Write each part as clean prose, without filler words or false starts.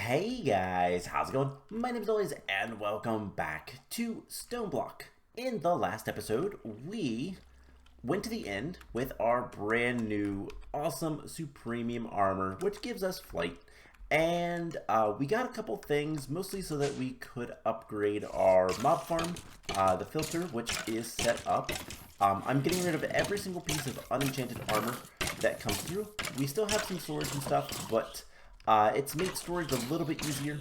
Hey guys, how's it going? My name is Always, and welcome back to Stoneblock. In the last episode, we went to the end with our brand new, awesome, supremium armor, which gives us flight. And we got a couple things, mostly so that we could upgrade our mob farm, the filter, which is set up. I'm getting rid of every single piece of unenchanted armor that comes through. We still have some storage and stuff, but it's made storage a little bit easier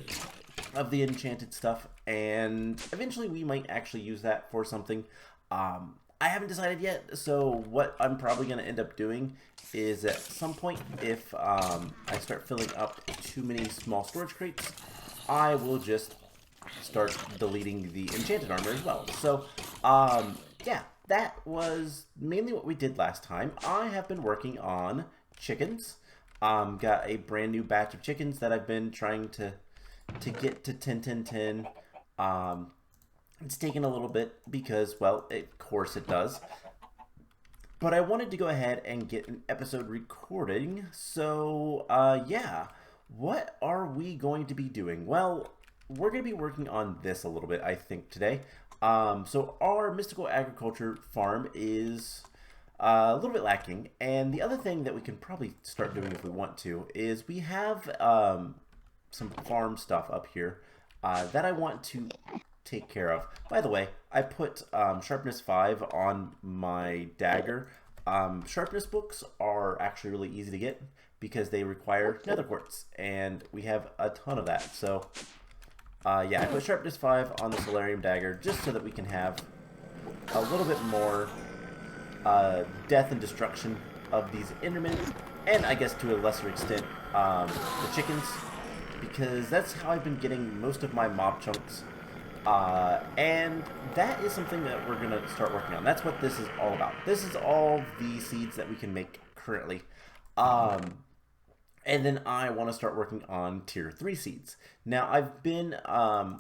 of the enchanted stuff, and eventually we might actually use that for something. I haven't decided yet, so what I'm probably going to end up doing is at some point, if I start filling up too many small storage crates, I will just start deleting the enchanted armor as well. So, yeah, that was mainly what we did last time. I have been working on chickens. Got a brand new batch of chickens that I've been trying to get to 10-10-10. It's taken a little bit because, well, of course it does. But I wanted to go ahead and get an episode recording. So, yeah. What are we going to be doing? Well, we're going to be working on this a little bit, I think, today. So our mystical agriculture farm is a little bit lacking. And the other thing that we can probably start doing if we want to is we have some farm stuff up here that I want to take care of. By the way, I put sharpness 5 on my dagger. Sharpness books are actually really easy to get because they require nether quartz, and we have a ton of that. So yeah, I put sharpness 5 on the solarium dagger just so that we can have a little bit more death and destruction of these endermen, and I guess to a lesser extent the chickens, because that's how I've been getting most of my mob chunks. And that is something that we're going to start working on. That's what this is all about. This is all the seeds that we can make currently. And then I want to start working on tier 3 seeds. Now, I've been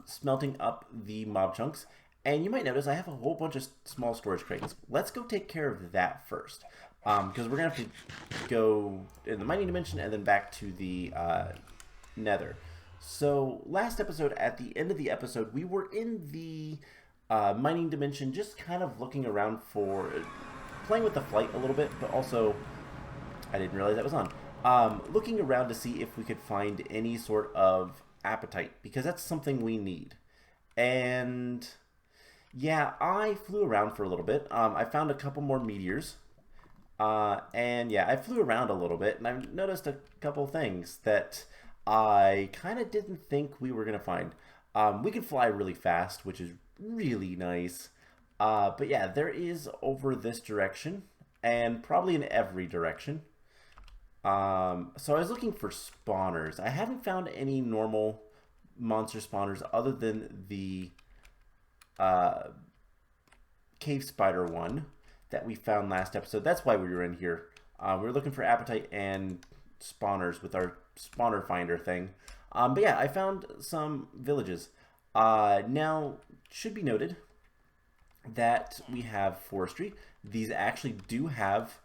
smelting up the mob chunks, and you might notice I have a whole bunch of small storage crates. Let's go take care of that first, because we're going to have to go in the mining dimension and then back to the Nether. So last episode, at the end of the episode, we were in the mining dimension, just kind of looking around for, playing with the flight a little bit, but also, I didn't realize that was on, looking around to see if we could find any sort of appetite, because that's something we need. And yeah, I flew around for a little bit. I found a couple more meteors, and yeah, I flew around a little bit, and I've noticed a couple things that I kind of didn't think we were going to find. We can fly really fast, which is really nice. But yeah, there is over this direction, and probably in every direction. So I was looking for spawners. I haven't found any normal monster spawners other than the cave spider one that we found last episode. That's why we were in here. We were looking for appetite and spawners with our spawner finder thing. But yeah, I found some villages. Now, should be noted that we have forestry. These actually do have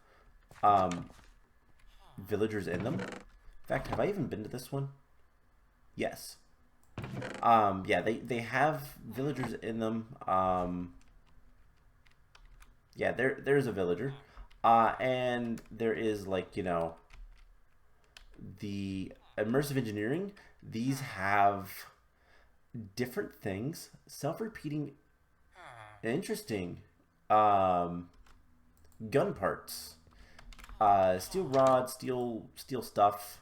villagers in them. In fact, have I even been to this one? Yes. Yeah, they have villagers in them. Yeah, there's a villager. And there is, like, you know, the immersive engineering. These have different things, self-repeating, interesting, gun parts, steel rods, steel stuff.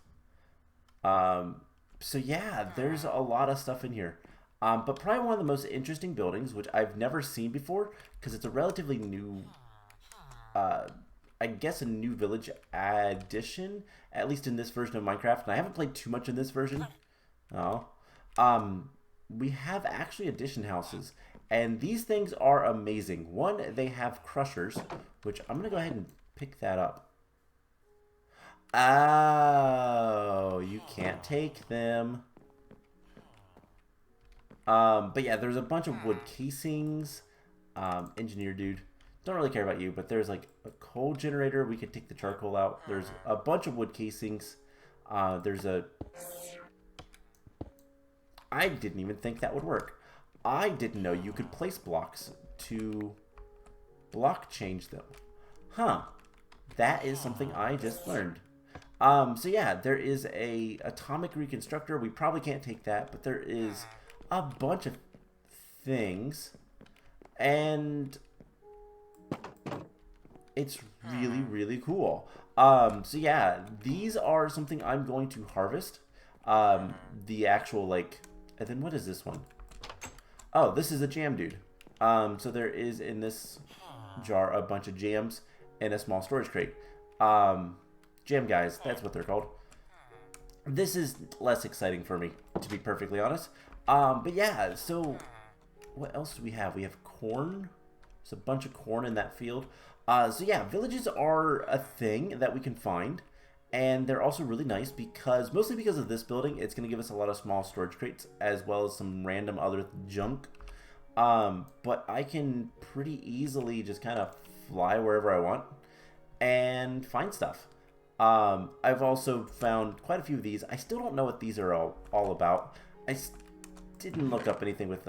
So yeah, there's a lot of stuff in here. But probably one of the most interesting buildings, which I've never seen before, because it's a relatively new, I guess, a new village addition, at least in this version of Minecraft. And I haven't played too much in this version. Oh. We have actually addition houses. And these things are amazing. One, they have crushers, which I'm going to go ahead and pick that up. Oh, you can't take them. But yeah, there's a bunch of wood casings. Engineer dude. Don't really care about you, but there's like a coal generator. We could take the charcoal out. There's a bunch of wood casings. There's a I didn't even think that would work. I didn't know you could place blocks to block change them. Huh. That is something I just learned. So yeah, there is a atomic reconstructor. We probably can't take that, but there is a bunch of things. And it's really, really cool. So yeah, these are something I'm going to harvest. The actual, like, and then what is this one? Oh, this is a jam dude. So there is in this jar a bunch of jams and a small storage crate. Jam guys, that's what they're called. This is less exciting for me, to be perfectly honest. But yeah, so what else do we have? We have corn. There's a bunch of corn in that field. So yeah, villages are a thing that we can find. And they're also really nice because, mostly because of this building, it's going to give us a lot of small storage crates as well as some random other junk. But I can pretty easily just kind of fly wherever I want and find stuff. I've also found quite a few of these. I still don't know what these are all about. I didn't look up anything with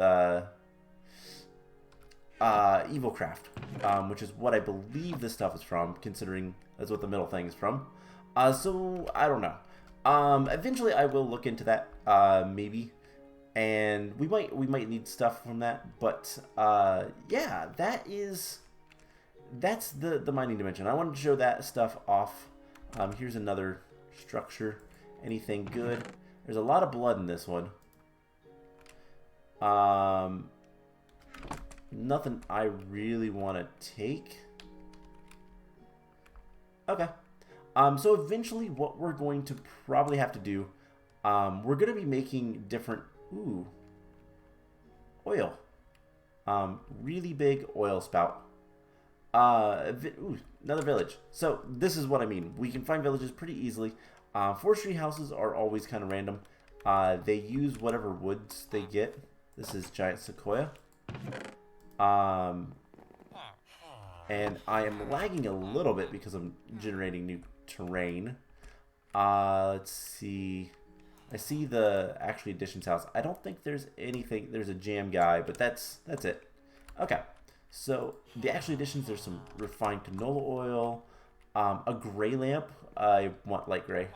Evilcraft, which is what I believe this stuff is from, considering that's what the middle thing is from. So I don't know. Eventually I will look into that, maybe, and we might need stuff from that. But yeah, that's the mining dimension. I wanted to show that stuff off. Here's another structure. Anything good? There's a lot of blood in this one. Nothing I really want to take. Okay. So eventually what we're going to probably have to do, we're going to be making different, oil. Really big oil spout. Another village. So this is what I mean. We can find villages pretty easily. Forestry houses are always kind of random. They use whatever woods they get. This is giant sequoia. And I am lagging a little bit because I'm generating new terrain. Let's see. I see the actually additions house. I don't think there's anything. There's a jam guy, but that's it. Okay. So the actual additions, there's some refined canola oil, a gray lamp. I want light gray,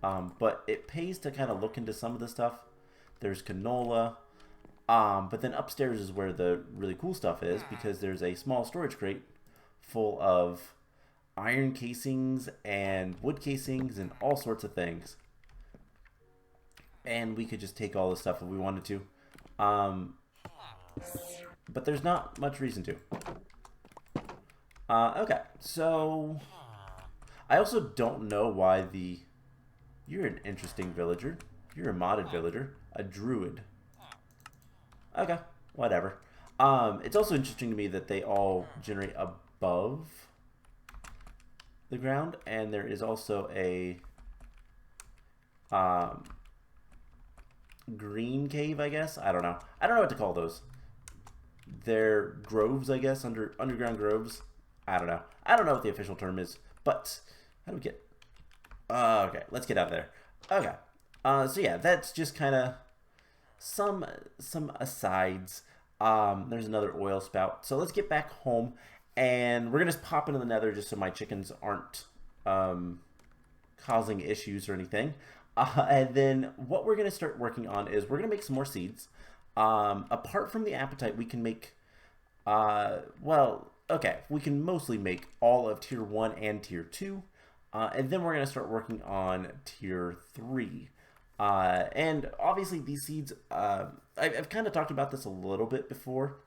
but it pays to kind of look into some of the stuff. There's canola, but then upstairs is where the really cool stuff is, because there's a small storage crate full of iron casings and wood casings and all sorts of things. And we could just take all this stuff if we wanted to. But there's not much reason to. Okay, so I also don't know why you're an interesting villager. You're a modded villager. A druid. Okay, whatever. It's also interesting to me that they all generate above the ground, and there is also a green cave, I guess. I don't know what to call those. They're groves, I guess, underground groves. I don't know what the official term is, but how do we get okay, let's get out of there. Okay, so yeah, that's just kind of some asides. There's another oil spout, so let's get back home, and we're gonna just pop into the Nether just so my chickens aren't causing issues or anything. And then what we're gonna start working on is we're gonna make some more seeds. Apart from the appetite, we can make well, okay, we can mostly make all of tier 1 and tier 2, and then we're gonna start working on tier 3. And obviously these seeds, I've kind of talked about this a little bit before,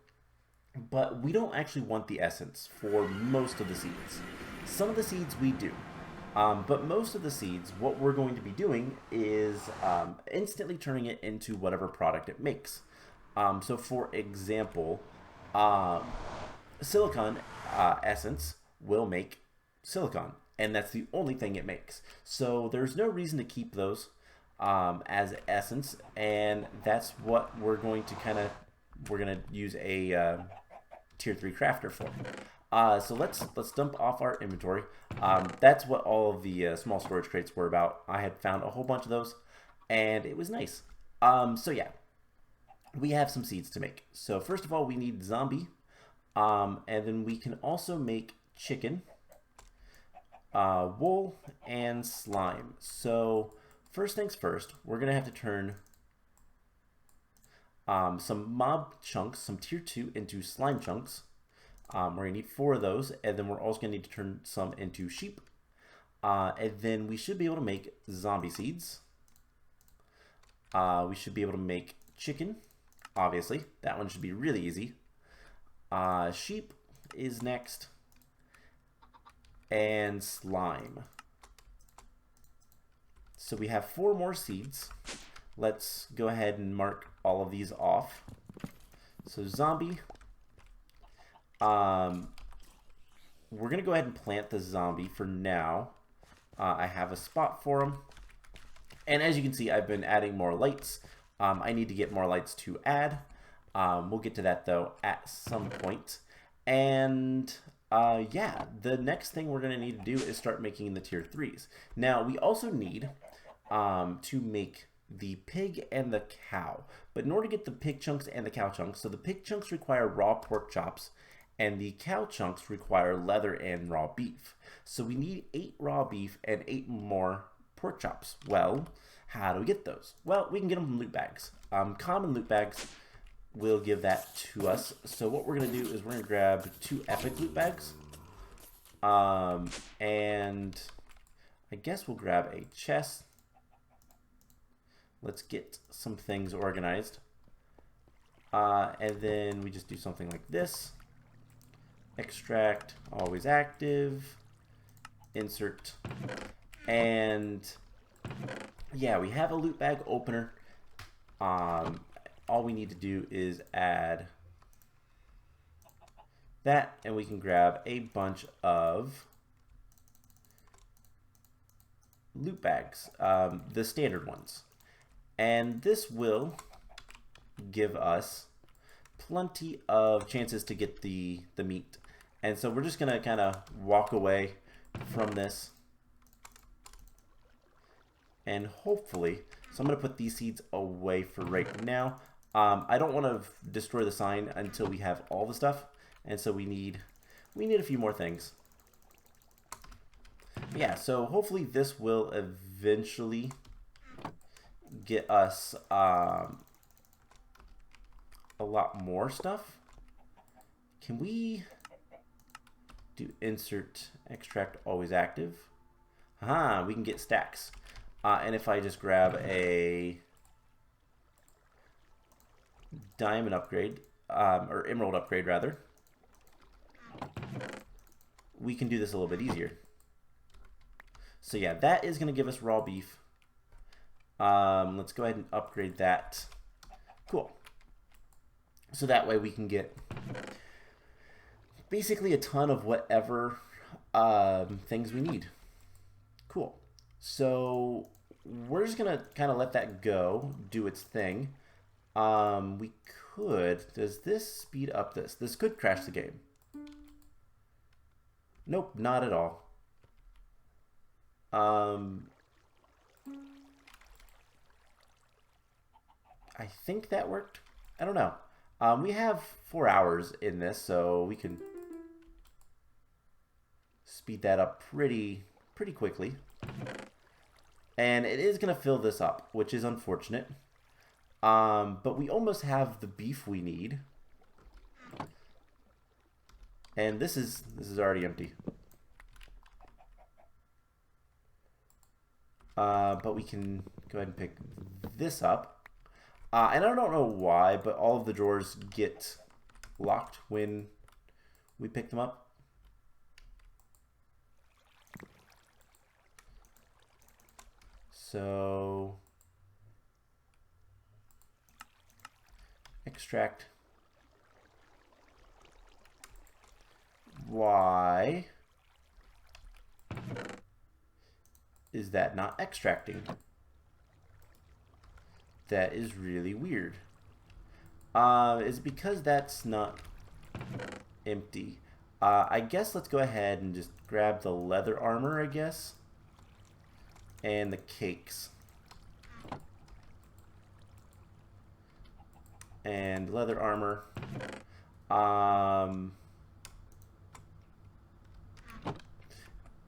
but we don't actually want the essence for most of the seeds. Some of the seeds we do, but most of the seeds, what we're going to be doing is instantly turning it into whatever product it makes. So for example, silicon essence will make silicon, and that's the only thing it makes. So there's no reason to keep those as essence, and that's what we're going to use a tier 3 crafter for. So let's dump off our inventory. That's what all of the small storage crates were about. I had found a whole bunch of those, and it was nice. So yeah, we have some seeds to make. So first of all, we need zombie, and then we can also make chicken, wool, and slime. So first things first, we're gonna have to turn some mob chunks, some tier 2 into slime chunks. We're gonna need 4 of those, and then we're also gonna need to turn some into sheep. And then we should be able to make zombie seeds. We should be able to make chicken, obviously. That one should be really easy. Sheep is next. And slime. So we have 4 more seeds. Let's go ahead and mark all of these off. So zombie. We're going to go ahead and plant the zombie for now. I have a spot for him. And as you can see, I've been adding more lights. I need to get more lights to add. We'll get to that, though, at some point. And yeah, the next thing we're going to need to do is start making the tier 3s. Now, we also need to make the pig and the cow. But in order to get the pig chunks and the cow chunks, so the pig chunks require raw pork chops, and the cow chunks require leather and raw beef. So we need 8 raw beef and 8 more pork chops. Well, how do we get those? Well, we can get them from loot bags. Common loot bags will give that to us. So what we're going to do is we're going to grab 2 epic loot bags. And I guess we'll grab a chest. Let's get some things organized. And then we just do something like this. Extract, always active. Insert. And yeah, we have a loot bag opener. All we need to do is add that, and we can grab a bunch of loot bags, the standard ones. And this will give us plenty of chances to get the meat. And so we're just going to kind of walk away from this. And hopefully, so I'm going to put these seeds away for right now. I don't want to destroy the sign until we have all the stuff. And so we need a few more things. Yeah, so hopefully this will eventually get us a lot more stuff. Can we do insert extract always active? Aha, we can get stacks. And if I just grab a diamond upgrade, or emerald upgrade rather, we can do this a little bit easier. So yeah, that is going to give us raw beef. Let's go ahead and upgrade that. Cool. So that way we can get basically a ton of whatever things we need. Cool. So we're just going to kind of let that go, do its thing. We could, does this speed up this? This could crash the game. Nope, not at all. I think that worked. I don't know. We have 4 hours in this, so we can speed that up pretty quickly. And it is going to fill this up, which is unfortunate. But we almost have the beef we need. And this is already empty. But we can go ahead and pick this up. And I don't know why, but all of the drawers get locked when we pick them up. So extract. Why is that not extracting? That is really weird. Is it because that's not empty? I guess let's go ahead and just grab the leather armor, I guess. And the cakes. and leather armor.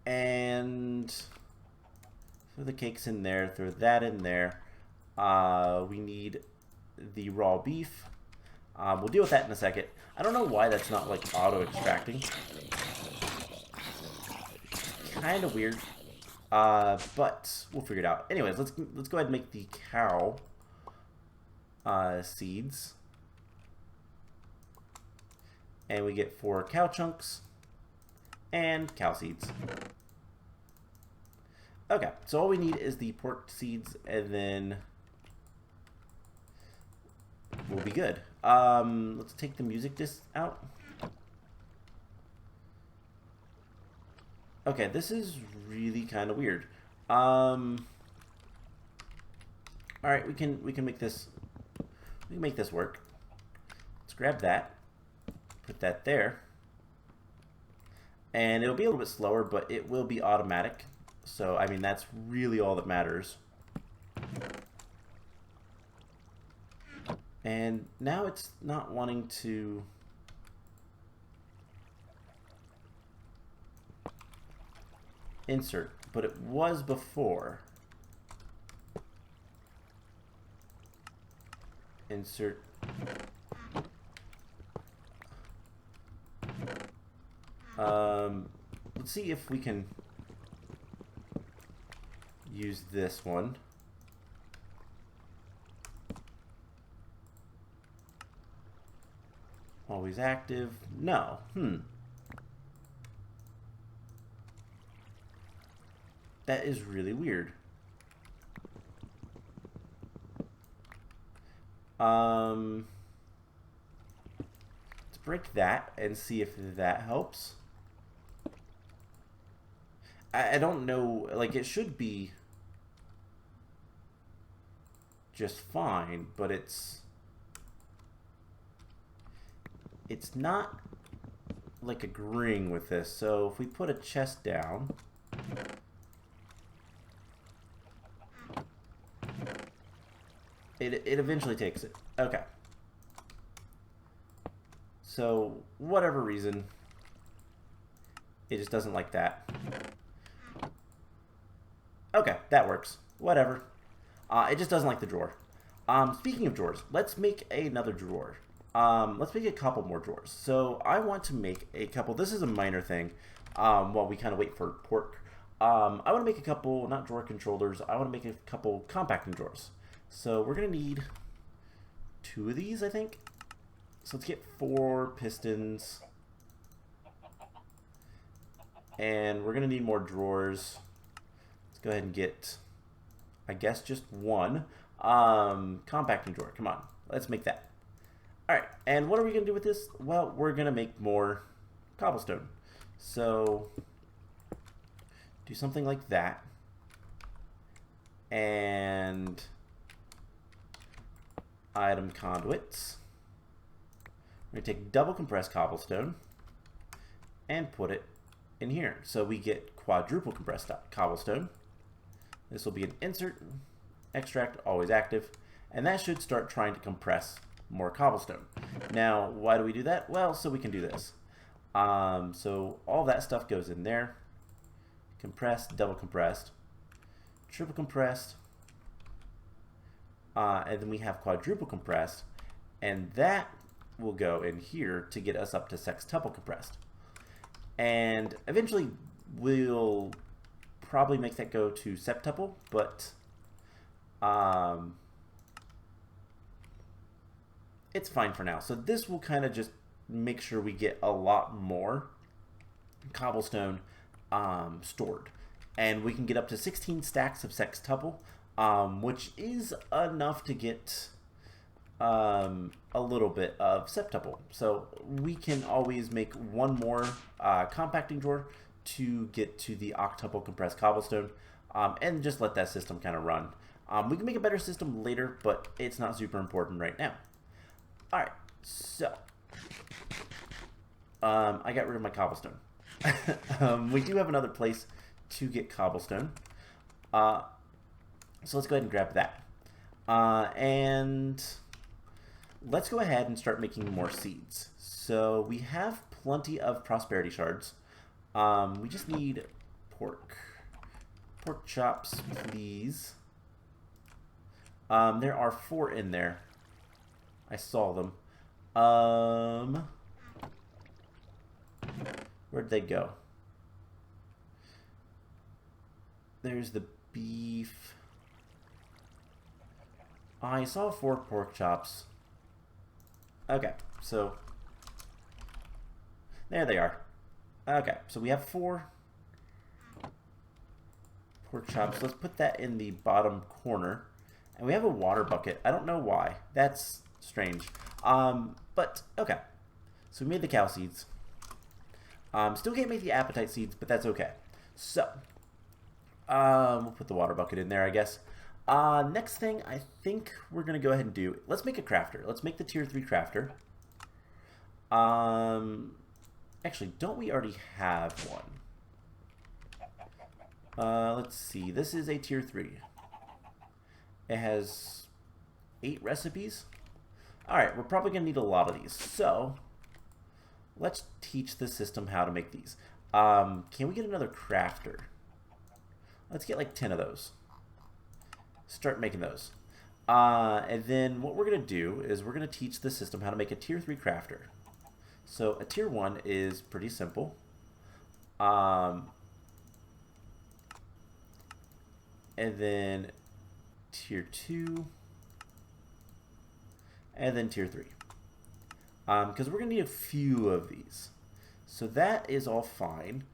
And throw the cakes in there, throw that in there. We need the raw beef. We'll deal with that in a second. I don't know why that's not like auto extracting. Kind of weird. But we'll figure it out. Anyways, let's go ahead and make the cow seeds. And we get 4 cow chunks and cow seeds. Okay, so all we need is the pork seeds, and then we'll be good. Let's take the music disc out. Okay, this is really kind of weird. All right, we can make this work. Let's grab that, put that there, and it'll be a little bit slower, but it will be automatic. So, I mean, that's really all that matters. And now it's not wanting to... insert, but it was before. Insert. Let's see if we can use this one. Always active. No. That is really weird. Let's break that and see if that helps. I don't know, like it should be just fine, but it's not like agreeing with this. So if we put a chest down, it eventually takes it. Okay. So whatever reason, it just doesn't like that. Okay, that works. Whatever. It just doesn't like the drawer. Speaking of drawers, let's make another drawer. Let's make a couple more drawers. So I want to make a couple. This is a minor thing. While we kind of wait for pork. I want to make a couple, not drawer controllers. I want to make a couple compacting drawers. So we're gonna need 2 of these, I think. So let's get 4 pistons. And we're gonna need more drawers. Let's go ahead and get, I guess, just 1 compacting drawer. Come on, let's make that. All right, and what are we gonna do with this? Well, we're gonna make more cobblestone. So do something like that, and item conduits. We're gonna take double compressed cobblestone and put it in here. So we get quadruple compressed cobblestone. This will be an insert, extract, always active, and that should start trying to compress more cobblestone. Now, why do we do that? Well, so we can do this. So all that stuff goes in there. Compressed, double compressed, triple compressed, and then we have quadruple compressed, and that will go in here to get us up to sextuple compressed. And eventually we'll probably make that go to septuple, but it's fine for now. So this will kind of just make sure we get a lot more cobblestone stored, and we can get up to 16 stacks of sextuple, which is enough to get a little bit of septuple. So we can always make 1 more compacting drawer to get to the octuple compressed cobblestone, and just let that system kind of run. We can make a better system later, but it's not super important right now. All right, so I got rid of my cobblestone. We do have another place to get cobblestone, so let's go ahead and grab that. And let's go ahead and start making more seeds. So we have plenty of prosperity shards. We just need pork. Pork chops, please. There are 4 in there. I saw them. Where'd they go? There's the beef. I saw 4 pork chops. Okay, so there they are. Okay, so we have 4 pork chops. Let's put that in the bottom corner. And we have a water bucket. I don't know why. That's strange. But, okay. So we made the cow seeds. Still can't make the appetite seeds, but that's okay. So, we'll put the water bucket in there, I guess. Next thing I think we're going to go ahead and do, let's make a crafter. Let's make the tier 3 crafter. Actually, don't we already have one? Let's see. This is a tier 3. It has 8 recipes. Alright, we're probably going to need a lot of these. So, let's teach the system how to make these. Can we get another crafter? Let's get like 10 of those. Start making those. And then what we're going to do is we're going to teach the system how to make a tier 3 crafter. So a tier 1 is pretty simple. And then tier 2. And then tier 3. Because we're going to need a few of these. So that is all fine.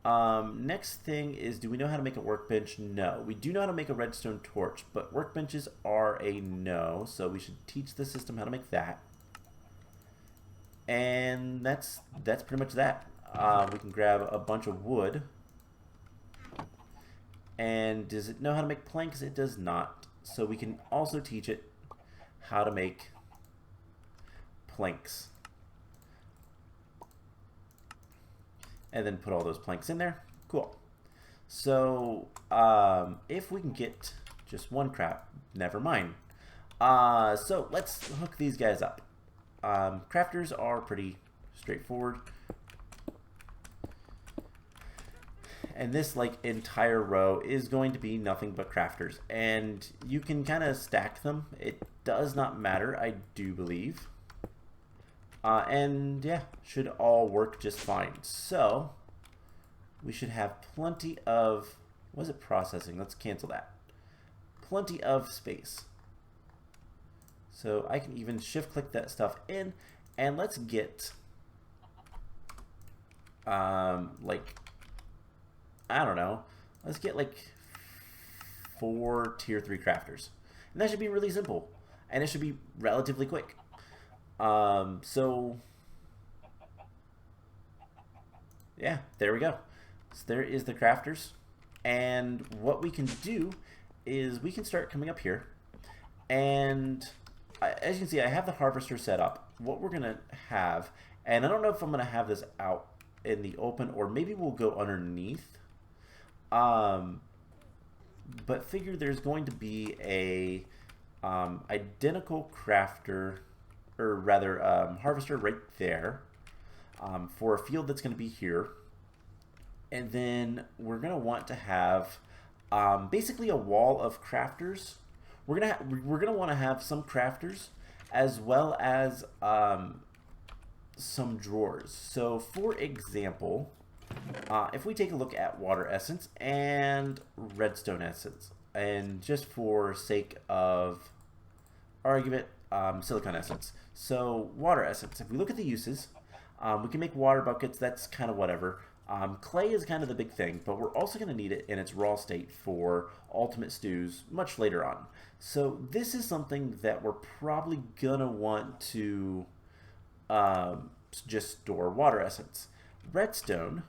Next thing is, do we know how to make a workbench? No. We do know how to make a redstone torch, but workbenches are a no, so we should teach the system how to make that. And that's pretty much that. We can grab a bunch of wood. And does it know how to make planks? It does not. So we can also teach it how to make planks. And then put all those planks in there. Cool. So, if we can get just one crap, never mind. So, let's hook these guys up. Crafters are pretty straightforward. And this, like, entire row is going to be nothing but crafters. And you can kind of stack them. It does not matter, I do believe. And yeah, should all work just fine. So, we should have plenty of, what is it processing? Let's cancel that. Plenty of space. So I can even shift click that stuff in, and let's get, like, I don't know, let's get like 4 tier 3 crafters. And that should be really simple. And it should be relatively quick. So yeah, there we go. So there is the crafters. And what we can do is we can start coming up here. And as you can see, I have the harvester set up. What we're going to have, and I don't know if I'm going to have this out in the open, or maybe we'll go underneath. But figure there's going to be a identical crafter, or rather harvester right there, for a field that's going to be here. And then we're going to want to have basically a wall of crafters. We're gonna want to have some crafters as well as some drawers. So for example, if we take a look at water essence and redstone essence, and just for sake of argument, silicon essence. So water essence, if we look at the uses, we can make water buckets. That's kind of whatever. Clay is kind of the big thing, but we're also going to need it in its raw state for ultimate stews much later on. So this is something that we're probably going to want to just store water essence. Redstone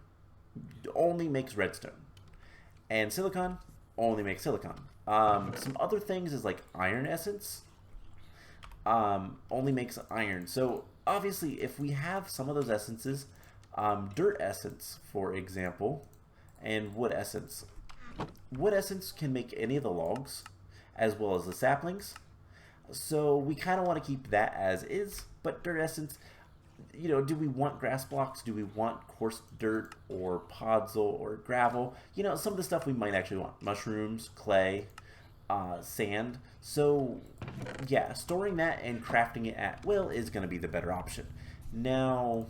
only makes redstone, and silicon only makes silicon. Some other things is like iron essence only makes iron. So obviously if we have some of those essences, dirt essence, for example, and wood essence. Wood essence can make any of the logs, as well as the saplings. So we kind of want to keep that as is, but dirt essence, you know, do we want grass blocks? Do we want coarse dirt or podzol or gravel? You know, some of the stuff we might actually want. Mushrooms, clay, sand. So yeah, storing that and crafting it at will is going to be the better option. Now,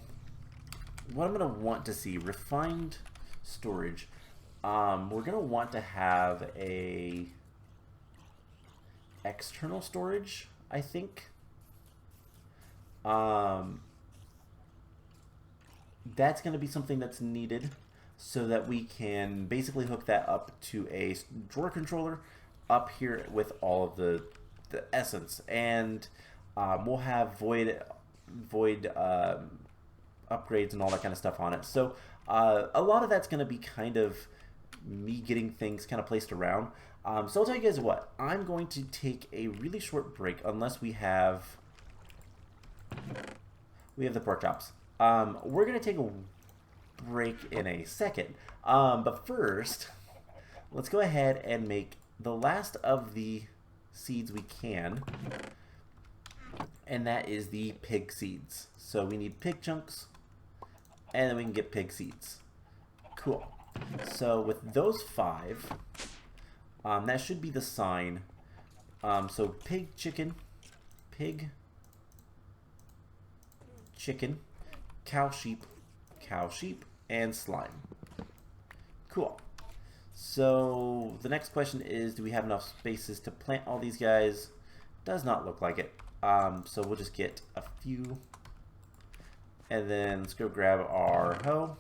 what I'm going to want to see, refined storage. We're going to want to have a external storage, I think. That's going to be something that's needed so that we can basically hook that up to a drawer controller up here with all of the essence, and we'll have void upgrades and all that kind of stuff on it. So a lot of that's going to be kind of me getting things kind of placed around. So I'll tell you guys what, I'm going to take a really short break unless we have the pork chops. We're going to take a break in a second. But first, let's go ahead and make the last of the seeds we can. And that is the pig seeds. So we need pig chunks, and then we can get pig seeds. Cool. So with those 5, that should be the sign. So pig, chicken, cow, sheep, and slime. Cool. So the next question is, do we have enough spaces to plant all these guys? Does not look like it. So we'll just get a few. And then let's go grab our hoe.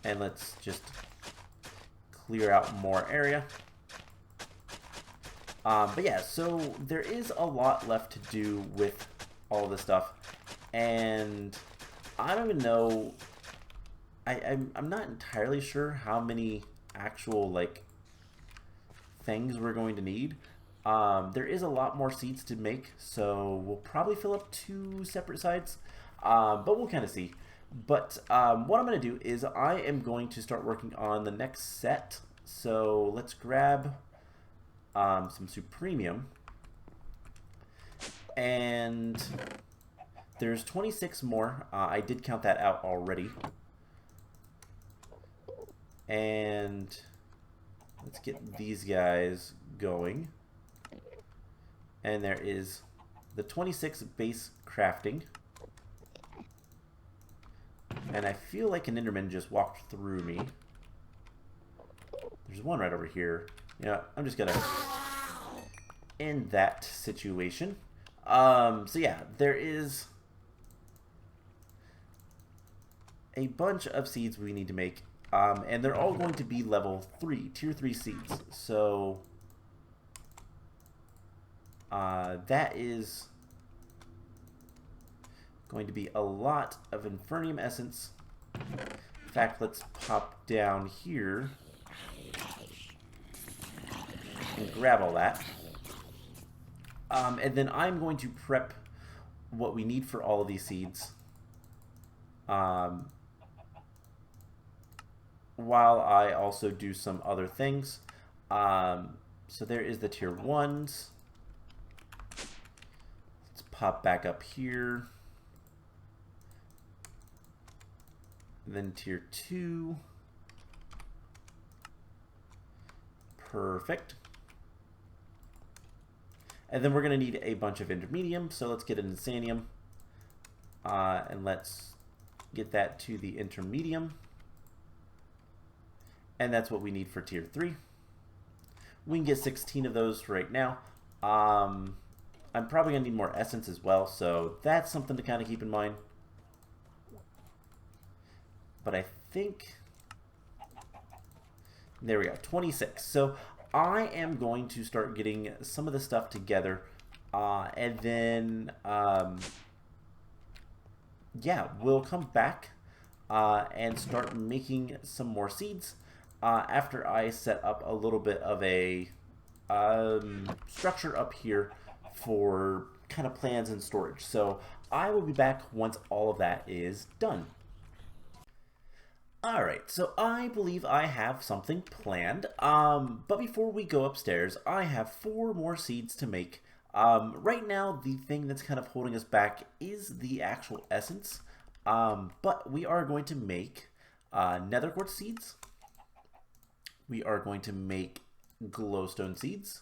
And let's just clear out more area. But yeah, so there is a lot left to do with all this stuff. And I don't even know, I'm not entirely sure how many actual, like, things we're going to need. There is a lot more seeds to make, so we'll probably fill up 2 separate sides, but we'll kind of see. But what I'm going to do is I am going to start working on the next set. So let's grab some supremium, and there's 26 more. I did count that out already. And let's get these guys going. And there is the 26 base crafting. And I feel like an Enderman just walked through me. There's one right over here. Yeah, I'm just gonna end that situation. So yeah, there is a bunch of seeds we need to make. And they're all going to be level 3, tier 3 seeds. So that is going to be a lot of Infernium Essence. In fact, let's pop down here and grab all that. And then I'm going to prep what we need for all of these seeds. While I also do some other things. So there is the tier 1s. Let's pop back up here. And then tier 2. Perfect. And then we're going to need a bunch of intermedium, so let's get an insanium. And let's get that to the intermedium. And that's what we need for tier 3. We can get 16 of those right now. I'm probably going to need more essence as well, so that's something to kind of keep in mind. But I think... There we go, 26. So I am going to start getting some of the stuff together. And then, yeah, we'll come back and start making some more seeds. After I set up a little bit of a structure up here for kind of plans and storage. So I will be back once all of that is done. Alright, so I believe I have something planned. But before we go upstairs, I have 4 more seeds to make. Right now, the thing that's kind of holding us back is the actual essence. But we are going to make Nether Quartz seeds. We are going to make Glowstone Seeds.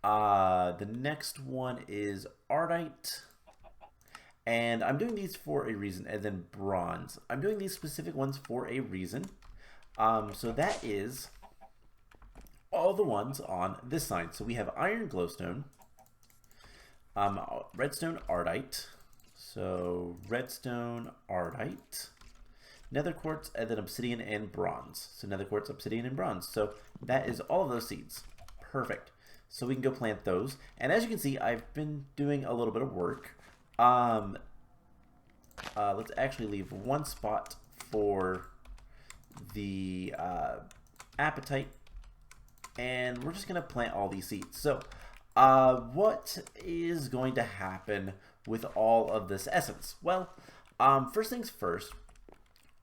The next one is Ardite. And I'm doing these for a reason. And then Bronze. I'm doing these specific ones for a reason. So that is all the ones on this side. So we have Iron Glowstone, Redstone Ardite. So Redstone Ardite, Nether Quartz, and then Obsidian and Bronze. So Nether Quartz, Obsidian, and Bronze. So that is all of those seeds. Perfect. So we can go plant those. And as you can see, I've been doing a little bit of work. Let's actually leave one spot for the appetite. And we're just going to plant all these seeds. So what is going to happen with all of this essence? Well, first things first,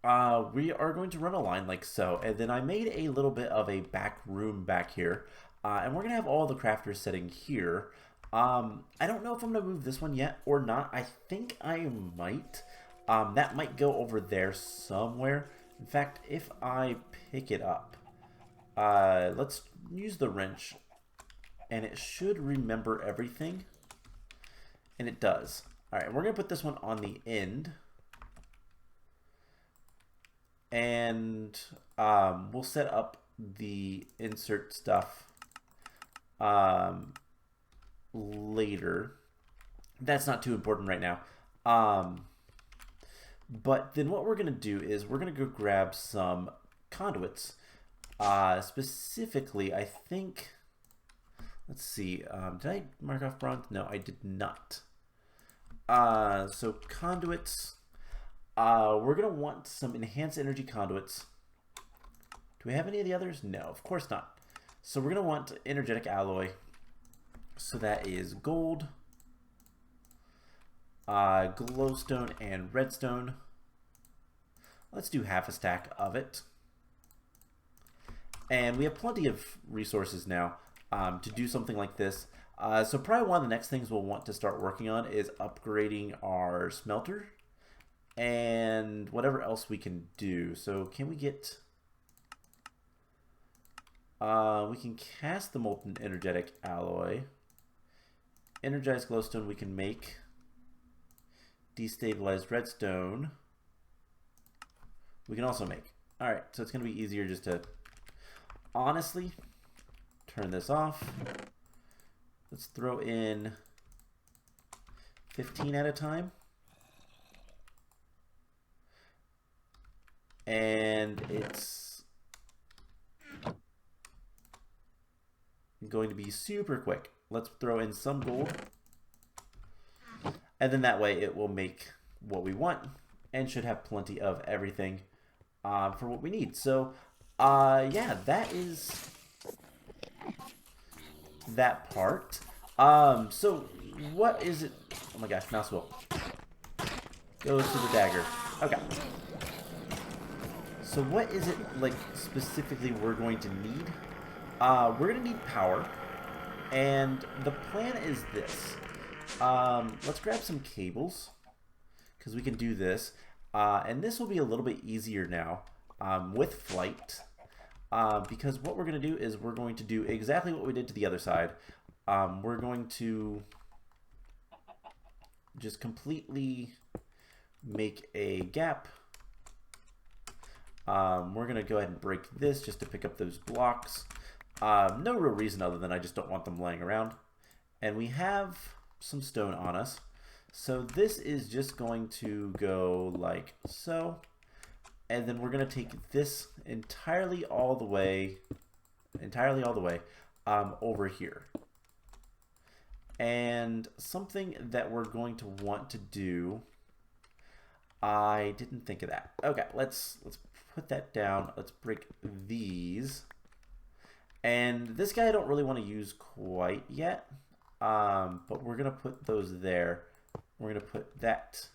we are going to run a line like so, and then I made a little bit of a back room back here, and we're gonna have all the crafters sitting here. I don't know if I'm gonna move this one yet or not. I think I might. That might go over there somewhere. In fact, if I pick it up, let's use the wrench, and it should remember everything. And it does. Alright, we're going to put this one on the end. And we'll set up the insert stuff later. That's not too important right now. But then what we're going to do is we're going to go grab some conduits. Specifically, I think... Let's see. Did I mark off bronze? No, I did not. So conduits, we're going to want some enhanced energy conduits. Do we have any of the others? No, of course not. So we're going to want energetic alloy. So that is gold, glowstone, and redstone. Let's do half a stack of it. And we have plenty of resources now to do something like this. So probably one of the next things we'll want to start working on is upgrading our smelter and whatever else we can do. So can we get... we can cast the molten energetic alloy. Energized glowstone we can make. Destabilized redstone we can also make. Alright, so it's going to be easier just to honestly turn this off. Let's throw in 15 at a time. And it's going to be super quick. Let's throw in some gold. And then that way it will make what we want and should have plenty of everything for what we need. So, yeah, that is that part. So what is it? Oh my gosh, mouse wheel. Goes to the dagger. Okay. So what is it, like, specifically we're going to need? We're going to need power. And the plan is this. Let's grab some cables, because we can do this. And this will be a little bit easier now with flight. Because what we're going to do is we're going to do exactly what we did to the other side. We're going to just completely make a gap. We're going to go ahead and break this just to pick up those blocks. No real reason other than I just don't want them laying around. And we have some stone on us. So this is just going to go like so. And then we're going to take this entirely all the way over here. And something that we're going to want to do, I didn't think of that. Okay, let's put that down. Let's break these. And this guy I don't really want to use quite yet, but we're going to put those there. We're going to put that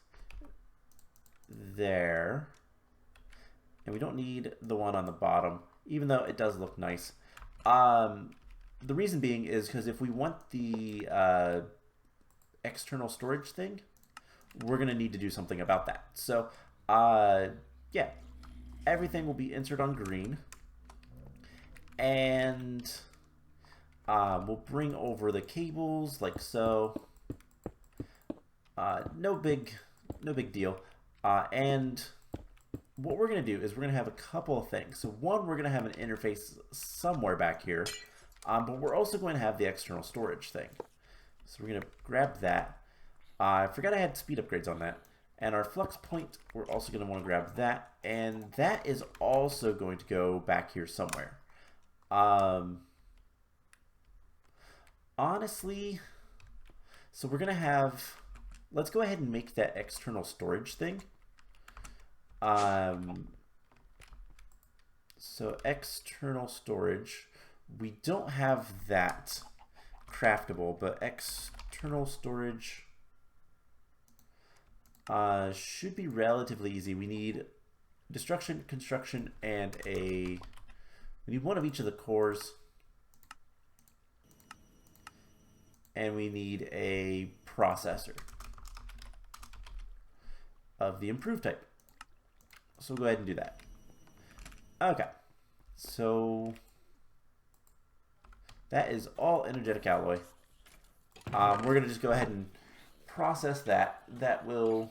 there. And we don't need the one on the bottom, even though it does look nice. The reason being is because if we want the external storage thing, we're going to need to do something about that. So, yeah, everything will be inserted on green. And we'll bring over the cables like so. No big deal. And what we're going to do is we're going to have a couple of things. So one, we're going to have an interface somewhere back here. But we're also going to have the external storage thing. So we're going to grab that. I forgot I had speed upgrades on that. And our flux point, we're also going to want to grab that. And that is also going to go back here somewhere. Honestly, so we're going to have, let's go ahead and make that external storage thing. So external storage, we don't have that craftable, but external storage should be relatively easy. We need destruction, construction, and we need one of each of the cores. And we need a processor of the improved type. So we'll go ahead and do that. Okay, so that is all energetic alloy. We're going to just go ahead and process that. That will,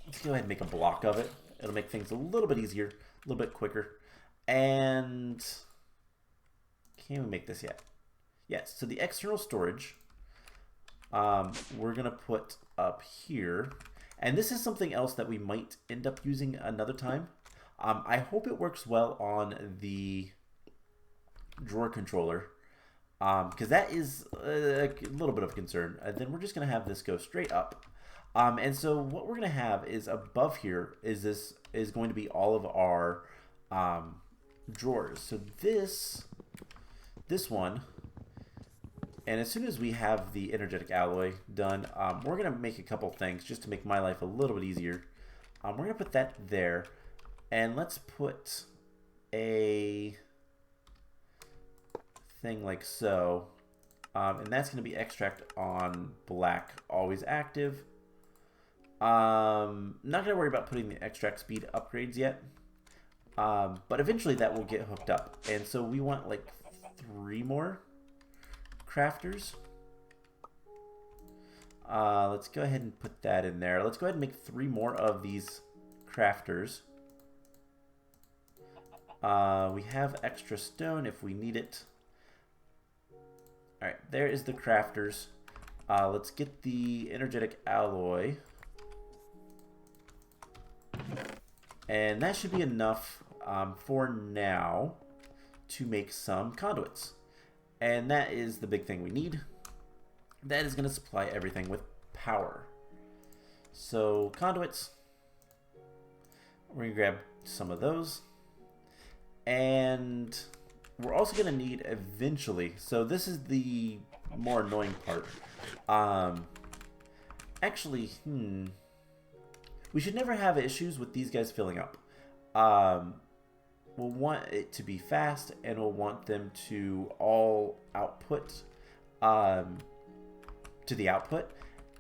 let's go ahead and make a block of it. It'll make things a little bit easier, a little bit quicker. And can we make this yet? Yes, so the external storage, we're going to put up here. And this is something else that we might end up using another time. I hope it works well on the drawer controller, because that is a little bit of a concern. And then we're just going to have this go straight up. And so what we're going to have is above here is going to be all of our drawers. So this one, and as soon as we have the energetic alloy done, we're going to make a couple things just to make my life a little bit easier. We're going to put that there, and let's put a thing like so, and that's going to be extract on black, always active. Not going to worry about putting the extract speed upgrades yet, but eventually that will get hooked up. And so we want like 3 more crafters. Let's go ahead and put that in there. Let's go ahead and make 3 more of these crafters. We have extra stone if we need it. Alright, there is the crafters. Let's get the energetic alloy. And that should be enough for now to make some conduits. And that is the big thing we need. That is going to supply everything with power. So conduits, we're going to grab some of those. And we're also going to need eventually, so this is the more annoying part. Actually, we should never have issues with these guys filling up. We'll want it to be fast, and we'll want them to all output to the output.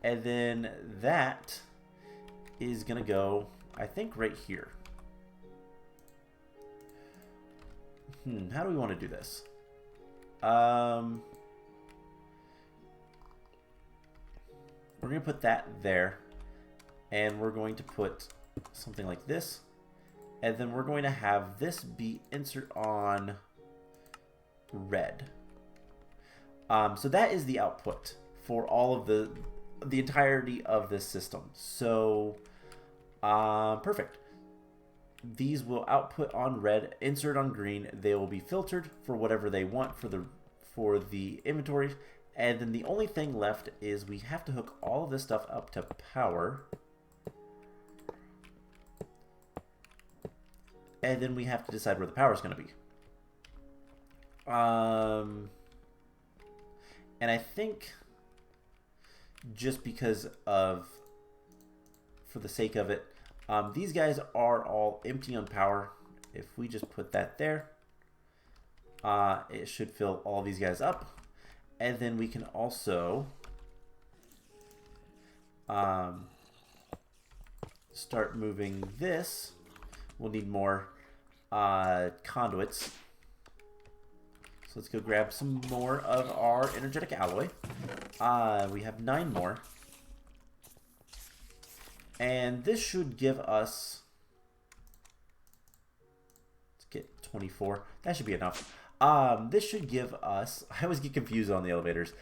And then that is going to go, I think, right here. How do we want to do this? We're going to put that there. And we're going to put something like this. And then we're going to have this be insert on red. So that is the output for all of the entirety of this system. So perfect. These will output on red, insert on green. They will be filtered for whatever they want for the inventory. And then the only thing left is we have to hook all of this stuff up to power. And then we have to decide where the power is going to be. And I think just because of, for the sake of it, These guys are all empty on power. If we just put that there, it should fill all these guys up. And then we can also start moving this. We'll need more conduits. So let's go grab some more of our energetic alloy. We have 9 more. And this should give us... Let's get 24. That should be enough. This should give us... I always get confused on the elevators.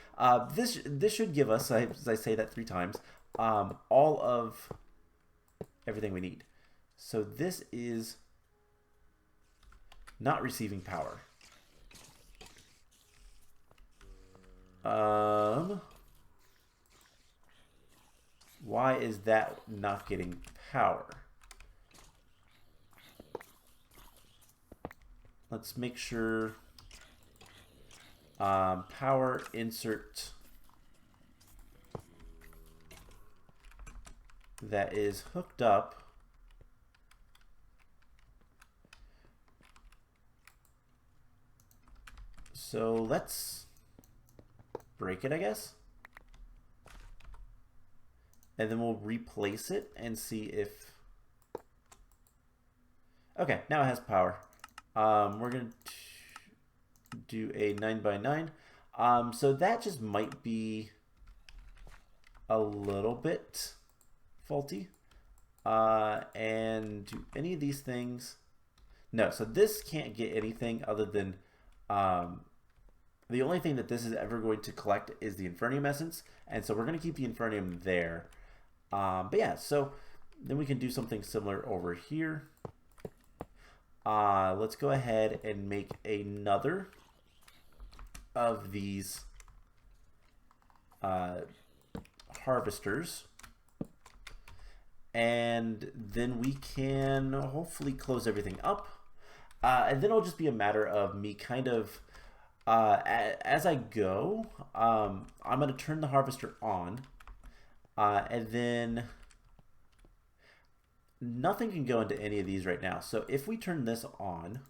This should give us, as I say that 3 times, all of everything we need. So this is not receiving power. Why is that not getting power? Let's make sure power insert that is hooked up. So let's break it, I guess. And then we'll replace it and see if... Okay, now it has power. We're going to do a 9x9. So that just might be a little bit faulty. And do any of these things... No, so this can't get anything other than... the only thing that this is ever going to collect is the Infernium Essence. And so we're going to keep the Infernium there. But yeah, so then we can do something similar over here. Let's go ahead and make another of these harvesters. And then we can hopefully close everything up. And then it'll just be a matter of me kind of, as I go, I'm going to turn the harvester on. And then nothing can go into any of these right now. So if we turn this on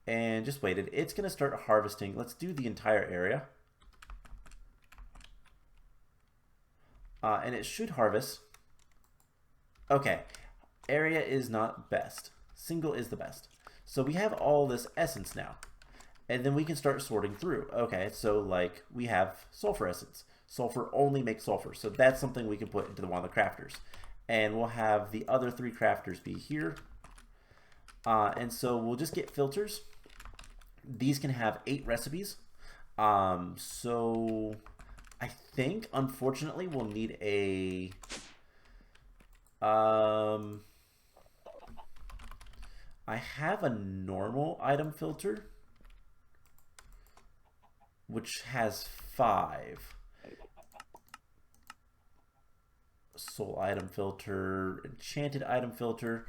and just waited, it's going to start harvesting. Let's do the entire area. And it should harvest. Okay, area is not best. Single is the best. So we have all this essence now. And then we can start sorting through. Okay, so like we have Sulfur Essence. Sulfur only makes sulfur, so that's something we can put into one of the crafters. And we'll have the other 3 crafters be here. And so we'll just get filters. These can have 8 recipes. So I think, unfortunately, we'll need a... I have a normal item filter, which has 5. Soul item filter, enchanted item filter,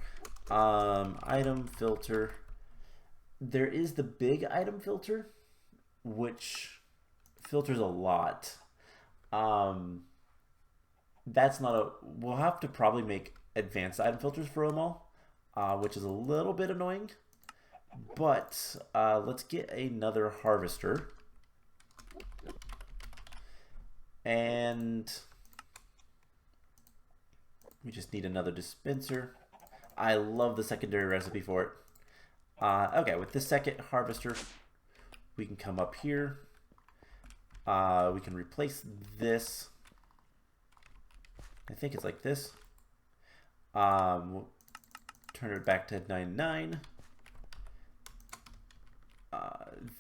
item filter. There is the big item filter, which filters a lot. That's not a... We'll have to probably make advanced item filters for them all, which is a little bit annoying. But let's get another harvester. And we just need another dispenser. I love the secondary recipe for it. Okay, with the second harvester, we can come up here. We can replace this. I think it's like this. We'll turn it back to 99.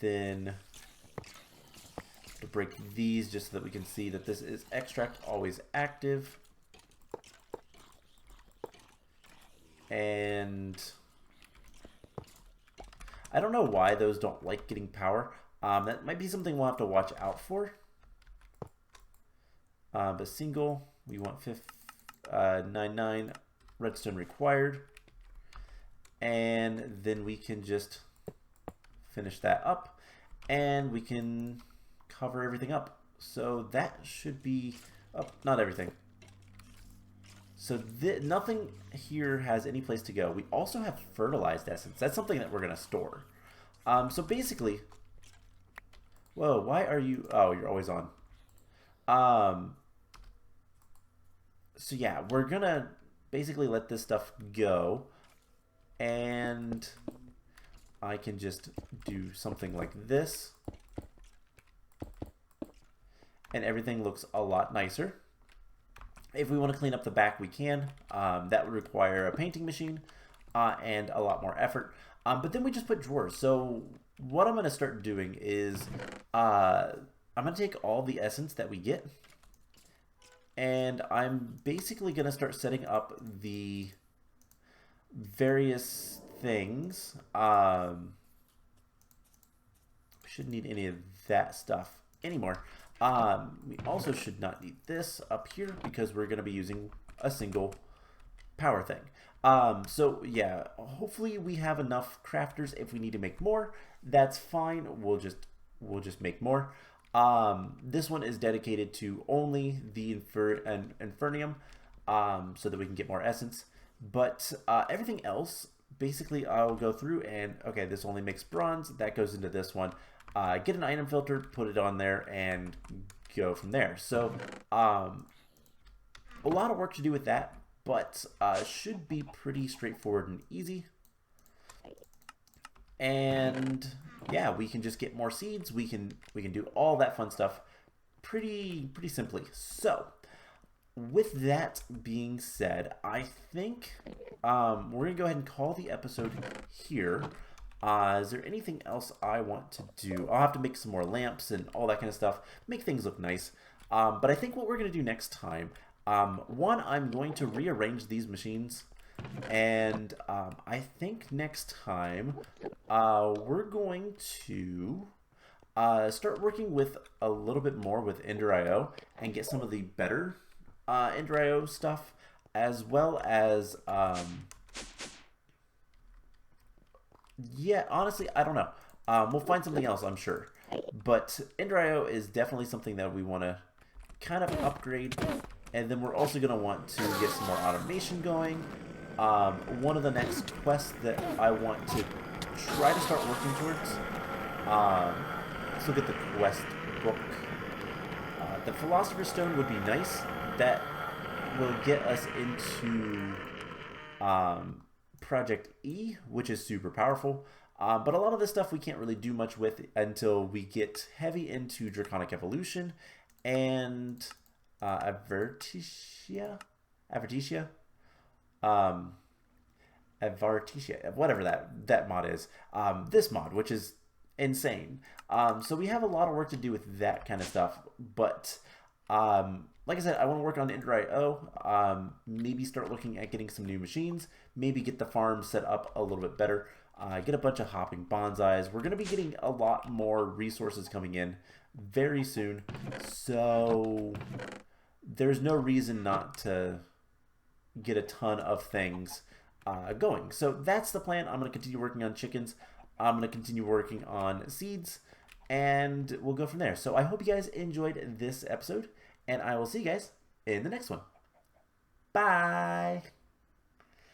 Then to break these just so that we can see that this is extract always active. And I don't know why those don't like getting power. That might be something we'll have to watch out for. But single, we want 99 redstone required. And then we can just finish that up. And we can cover everything up. So that should be... Oh, not everything. So nothing here has any place to go. We also have fertilized essence. That's something that we're going to store. So basically... Whoa, why are you... Oh, you're always on. So yeah, we're going to basically let this stuff go. And I can just do something like this. And everything looks a lot nicer. If we want to clean up the back, we can. That would require a painting machine and a lot more effort. But then we just put drawers. So what I'm going to start doing is I'm going to take all the essence that we get. And I'm basically going to start setting up the various things. We shouldn't need any of that stuff anymore. We also should not need this up here because we're going to be using a single power thing. So yeah, hopefully we have enough crafters. If we need to make more, that's fine. We'll just make more. This one is dedicated to only the Infernium, so that we can get more essence. But everything else, basically, I'll go through and okay, this only makes bronze. That goes into this one. Get an item filter, put it on there, and go from there. So, a lot of work to do with that, but should be pretty straightforward and easy. And yeah, we can just get more seeds. We can do all that fun stuff pretty simply. So, with that being said, I think we're gonna go ahead and call the episode here. Is there anything else I want to do? I'll have to make some more lamps and all that kind of stuff, make things look nice. But I think what we're going to do next time, one, I'm going to rearrange these machines. And I think next time we're going to start working with a little bit more with Ender.io and get some of the better Ender.io stuff, as well as... yeah, honestly, I don't know. We'll find something else, I'm sure. But Ender.io is definitely something that we want to kind of upgrade. And then we're also going to want to get some more automation going. One of the next quests that I want to try to start working towards. Let's look at the quest book. The Philosopher's Stone would be nice. That will get us into... Project E, which is super powerful, but a lot of this stuff we can't really do much with until we get heavy into Draconic Evolution and Avartitia, whatever that mod is. This mod, which is insane. So we have a lot of work to do with that kind of stuff, but like I said, I want to work on Ender.io, maybe start looking at getting some new machines, maybe get the farm set up a little bit better, get a bunch of hopping bonsais. We're going to be getting a lot more resources coming in very soon, so there's no reason not to get a ton of things going. So that's the plan. I'm going to continue working on chickens. I'm going to continue working on seeds, and we'll go from there. So I hope you guys enjoyed this episode, and I will see you guys in the next one. Bye!